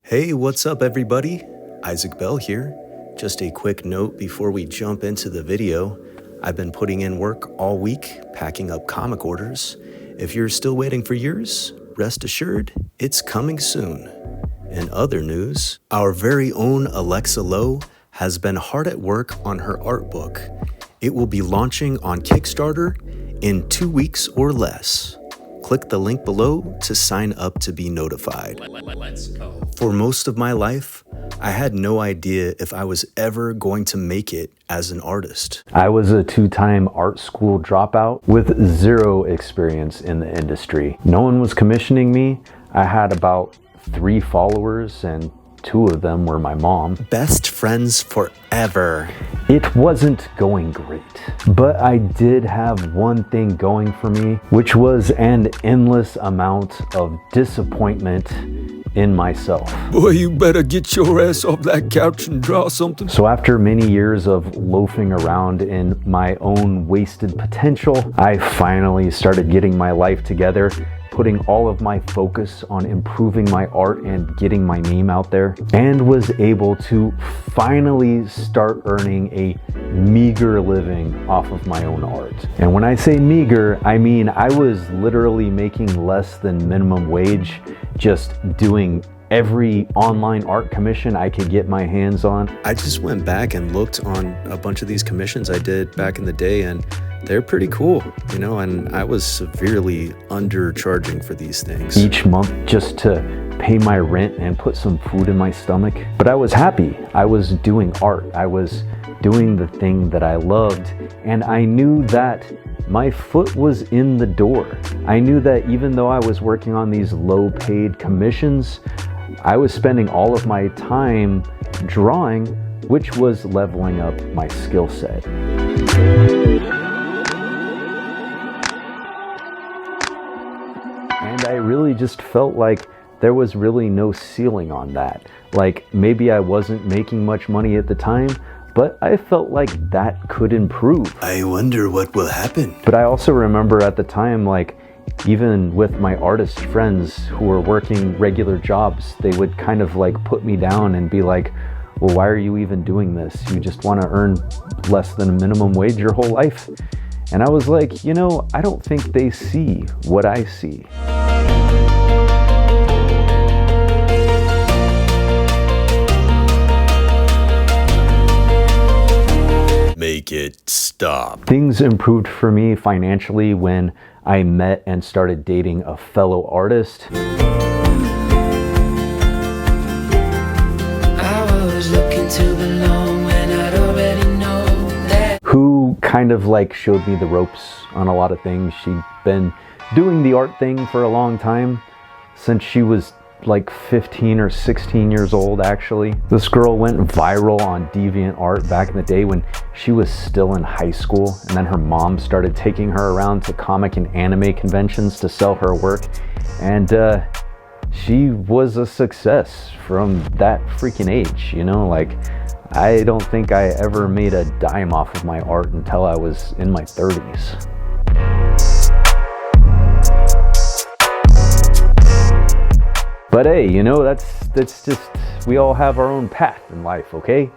Hey, what's up everybody? Izik Bell here. Just a quick note before we jump into the video. I've been putting in work all week, packing up comic orders. If you're still waiting for yours, rest assured, it's coming soon. In other news, our very own Alexa Lowe has been hard at work on her art book. It will be launching on Kickstarter in 2 weeks or less. Click the link below to sign up to be notified. Let's go. For most of my life, I had no idea if I was ever going to make it as an artist. I was a two-time art school dropout with zero experience in the industry. No one was commissioning me. I had about 3 followers and 2 of them were my mom. Best friends forever. It wasn't going great, but I did have one thing going for me, which was an endless amount of disappointment in myself. Boy, you better get your ass off that couch and draw something. So after many years of loafing around in my own wasted potential, I finally started getting my life together, putting all of my focus on improving my art and getting my name out there, and was able to finally start earning a meager living off of my own art. And when I say meager, I mean I was literally making less than minimum wage, just doing every online art commission I could get my hands on. I just went back and looked on a bunch of these commissions I did back in the day, and they're pretty cool, you know, and I was severely undercharging for these things. Each month just to pay my rent and put some food in my stomach. But I was happy. I was doing art. I was doing the thing that I loved, and I knew that my foot was in the door. I knew that even though I was working on these low-paid commissions, I was spending all of my time drawing, which was leveling up my skill set. And I really just felt like there was really no ceiling on that. Like maybe I wasn't making much money at the time, but I felt like that could improve. I wonder what will happen. But I also remember at the time, like even with my artist friends who were working regular jobs, they would kind of like put me down and be like, well, why are you even doing this? You just want to earn less than a minimum wage your whole life? And I was like, you know, I don't think they see what I see. Make it stop. Things improved for me financially when I met and started dating a fellow artist. I was looking to belong when I'd already known that. Who kind of like showed me the ropes on a lot of things. She'd been doing the art thing for a long time, since she was like 15 or 16 years old actually. This girl went viral on DeviantArt back in the day when she was still in high school, and then her mom started taking her around to comic and anime conventions to sell her work, and she was a success from that freaking age, you know? Like, I don't think I ever made a dime off of my art until I was in my 30s. But hey, you know, that's just, we all have our own path in life, okay?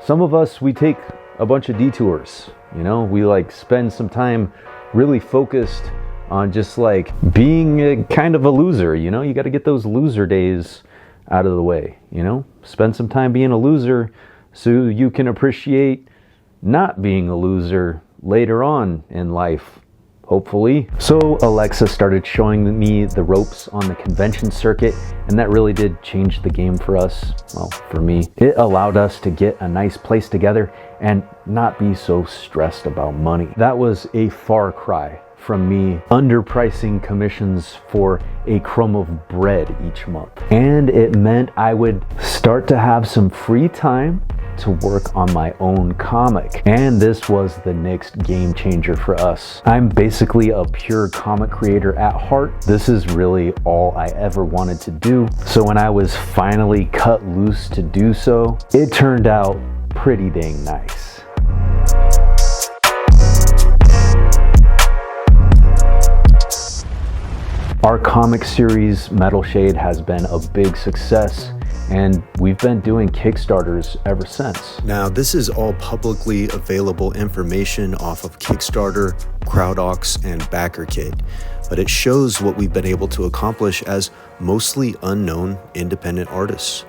Some of us, we take a bunch of detours, you know? We like spend some time really focused on just like being a kind of a loser, you know? You got to get those loser days out of the way, you know? Spend some time being a loser so you can appreciate not being a loser later on in life, hopefully. So Alexa started showing me the ropes on the convention circuit, and that really did change the game for us. Well, for me. It allowed us to get a nice place together and not be so stressed about money. That was a far cry from me underpricing commissions for a crumb of bread each month. And it meant I would start to have some free time to work on my own comic. And this was the next game changer for us. I'm basically a pure comic creator at heart. This is really all I ever wanted to do. So when I was finally cut loose to do so, it turned out pretty dang nice. Our comic series, Metal Shade, has been a big success, And we've been doing Kickstarters ever since. Now, this is all publicly available information off of Kickstarter, CrowdOx, and BackerKit, but it shows what we've been able to accomplish as mostly unknown independent artists.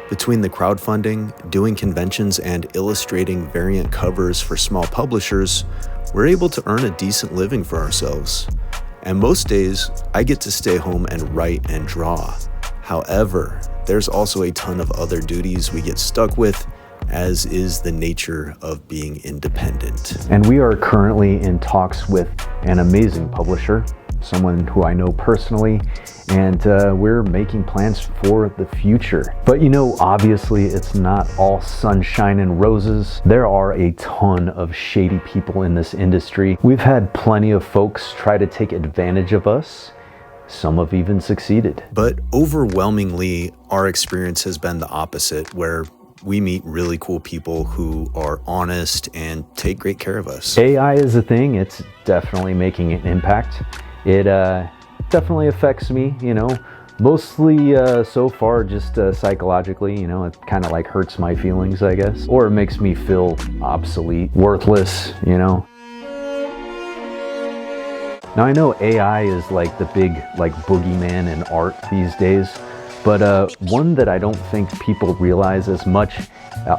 Between the crowdfunding, doing conventions, and illustrating variant covers for small publishers, we're able to earn a decent living for ourselves. And most days, I get to stay home and write and draw. However, there's also a ton of other duties we get stuck with, as is the nature of being independent. And we are currently in talks with an amazing publisher, someone who I know personally, and we're making plans for the future. But you know, obviously it's not all sunshine and roses. There are a ton of shady people in this industry. We've had plenty of folks try to take advantage of us. Some have even succeeded. But overwhelmingly, our experience has been the opposite, where we meet really cool people who are honest and take great care of us. AI is a thing. It's definitely making an impact. It definitely affects me, you know, mostly so far just psychologically, you know, it kind of like hurts my feelings, I guess, or it makes me feel obsolete, worthless, you know. Now I know AI is like the big like boogeyman in art these days, but one that I don't think people realize as much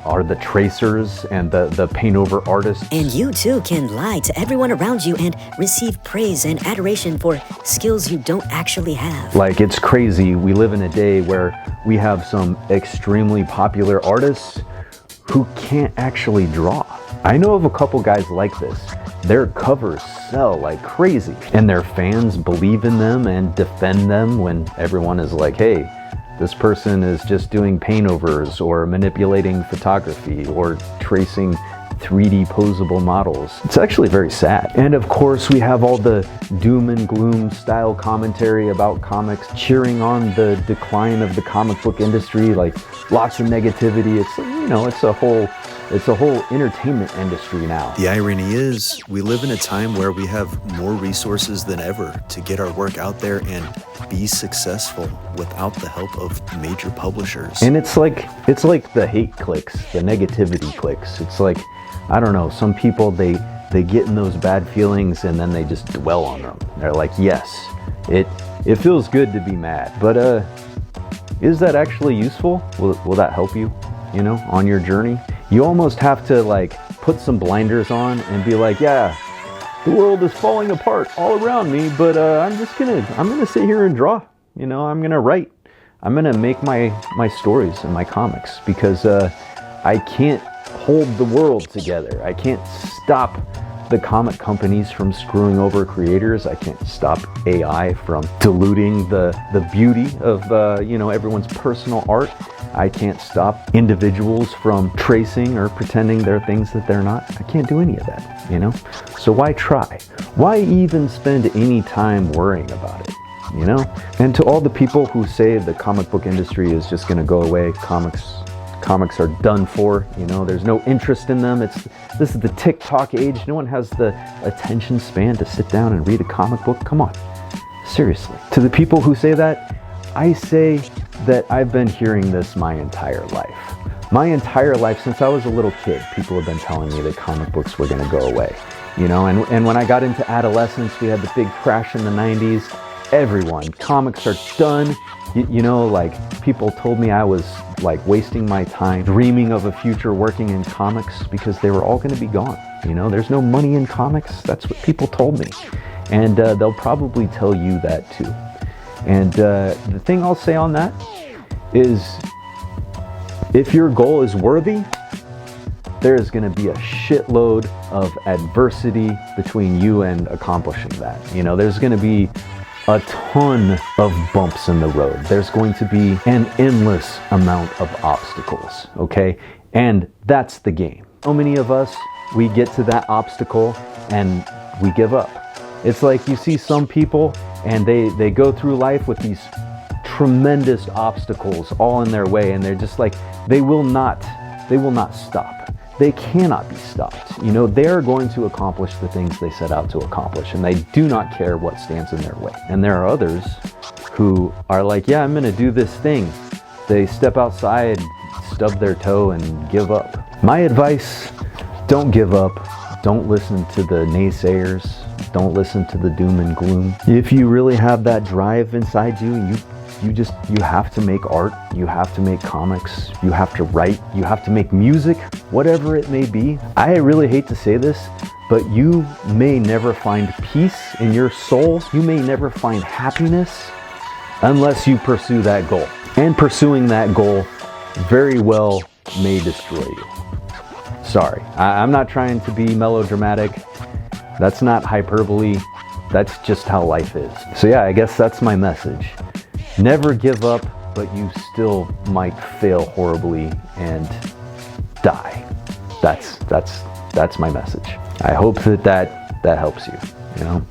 are the tracers and the paint over artists. And you too can lie to everyone around you and receive praise and adoration for skills you don't actually have. Like, it's crazy. We live in a day where we have some extremely popular artists who can't actually draw. I know of a couple guys like this. Their covers sell like crazy, and their fans believe in them and defend them when everyone is like, hey, this person is just doing paint overs or manipulating photography or tracing 3D posable models. It's actually very sad. And of course, we have all the doom and gloom style commentary about comics, cheering on the decline of the comic book industry, like lots of negativity. It's, you know, it's a whole entertainment industry now. The irony is, we live in a time where we have more resources than ever to get our work out there and be successful without the help of major publishers. And it's like the hate clicks, the negativity clicks. It's like, I don't know, some people, they get in those bad feelings and then they just dwell on them. They're like, yes, it feels good to be mad, but is that actually useful? Will that help you, you know, on your journey? You almost have to like put some blinders on and be like, yeah, the world is falling apart all around me, but I'm gonna sit here and draw. You know, I'm gonna write. I'm gonna make my stories and my comics, because I can't hold the world together. I can't stop the comic companies from screwing over creators. I can't stop AI from diluting the beauty of you know, everyone's personal art. I can't stop individuals from tracing or pretending they're things that they're not. I can't do any of that, you know? So why try? Why even spend any time worrying about it, you know? And to all the people who say the comic book industry is just gonna go away, comics are done for, you know, there's no interest in them. This is the TikTok age. No one has the attention span to sit down and read a comic book. Come on, seriously. To the people who say that, I say that I've been hearing this my entire life. My entire life, since I was a little kid, people have been telling me that comic books were gonna go away, you know, and when I got into adolescence, we had the big crash in the 90s. Everyone, comics are done. You know, like, people told me I was like wasting my time dreaming of a future working in comics because they were all going to be gone. You know, there's no money in comics. That's what people told me. And they'll probably tell you that too. And the thing I'll say on that is, if your goal is worthy, there is going to be a shitload of adversity between you and accomplishing that. You know, there's going to be a ton of bumps in the road. There's going to be an endless amount of obstacles, okay? And that's the game. So many of us, we get to that obstacle and we give up. It's like you see some people and they go through life with these tremendous obstacles all in their way, and they're just like, they will not stop. They cannot be stopped. You know, they are going to accomplish the things they set out to accomplish, and they do not care what stands in their way. And there are others who are like, yeah, I'm going to do this thing, they step outside, stub their toe, and give up. My advice, don't give up. Don't listen to the naysayers. Don't listen to the doom and gloom. If you really have that drive inside you, you have to make art, you have to make comics, you have to write, you have to make music, whatever it may be. I really hate to say this, but you may never find peace in your soul. You may never find happiness unless you pursue that goal. And pursuing that goal very well may destroy you. Sorry, I'm not trying to be melodramatic. That's not hyperbole. That's just how life is. So yeah, I guess that's my message. Never give up, but you still might fail horribly and die. That's my message. I hope that helps you, you know.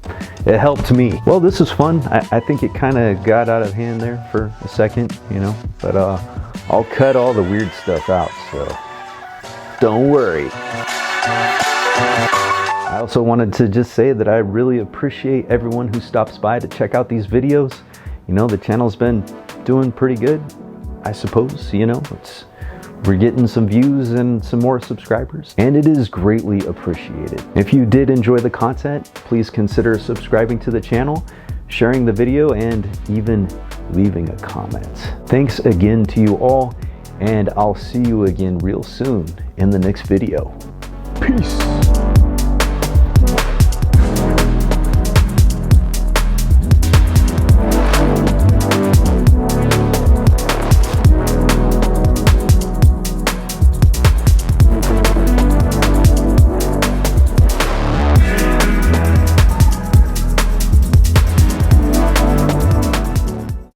It helped me. Well, this was fun. I think it kind of got out of hand there for a second, you know, but I'll cut all the weird stuff out, so don't worry. I also wanted to just say that I really appreciate everyone who stops by to check out these videos. You know, the channel's been doing pretty good, I suppose, you know. We're getting some views and some more subscribers, and it is greatly appreciated. If you did enjoy the content, please consider subscribing to the channel, sharing the video, and even leaving a comment. Thanks again to you all, and I'll see you again real soon in the next video. Peace.